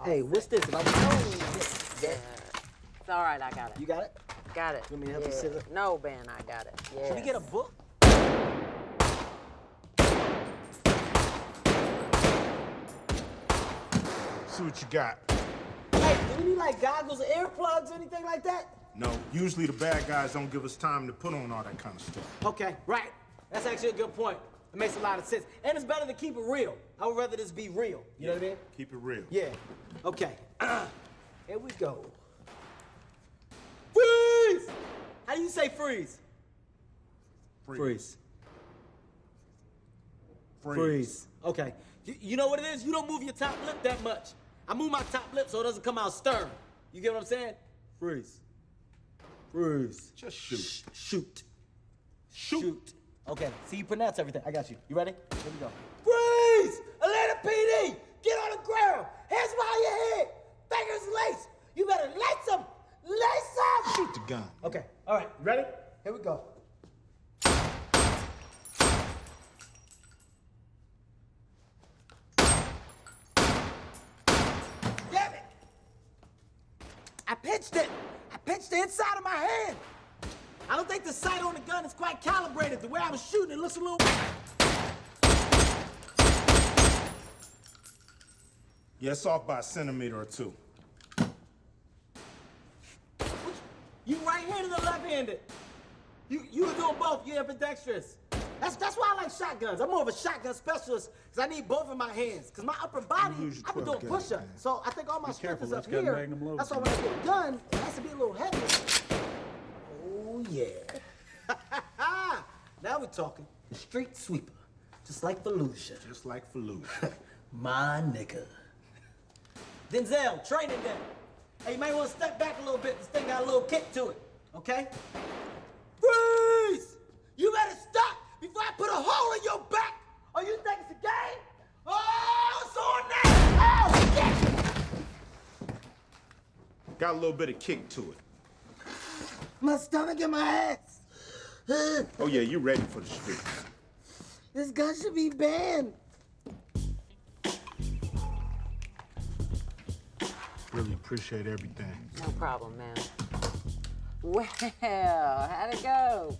Hey, what's this? If I was told Yeah. It's all right, I got it. You got it? Got it. You want me to help you sit up? No, Ben, I got it. Yes. Should we get a book? See what you got. Hey, do we need like goggles or earplugs or anything like that? No, usually the bad guys don't give us time to put on all that kind of stuff. Okay, right. That's actually a good point. It makes a lot of sense. And it's better to keep it real. I would rather this be real. You know what I mean? Keep it real. Yeah. Okay. Here we go. Freeze! How do you say freeze? Freeze. Freeze. Okay. You know what it is? You don't move your top lip that much. I move my top lip so it doesn't come out stern. You get what I'm saying? Freeze. Freeze. Just shoot. Shoot. Shoot. Okay, see, you pronounce everything. I got you. You ready? Here we go. Freeze! Atlanta PD! Get on the ground! Hands behind your head! Fingers laced! You better lace them! Lace them! Shoot the gun. Okay, all right, ready? Here we go. Damn it! I pinched it! I pinched the inside of my hand! I don't think the sight on the gun is quite calibrated. The way I was shooting, it looks a little... Yeah, it's off by a centimeter or two. You right-handed or left-handed? You were doing both. You're ambidextrous. That's why I like shotguns. I'm more of a shotgun specialist because I need both in my hands. Because my upper body, I've been doing push-ups. So I think all my strength is up here. That's why when I get a gun, it has to be a little heavier. Oh, yeah. Now we're talking. The street sweeper. Just like Fallujah. Just like Fallujah. My nigga. Denzel, training day. Hey, you might want to step back a little bit. This thing got a little kick to it, okay? Freeze! You better stop before I put a hole in your back. Oh, you think it's a game? Oh, it's on now! Oh, shit! Got a little bit of kick to it. My stomach and my ass. Oh, yeah, you ready for the streets. This gun should be banned. Really appreciate everything. No problem, man. Well, how'd it go?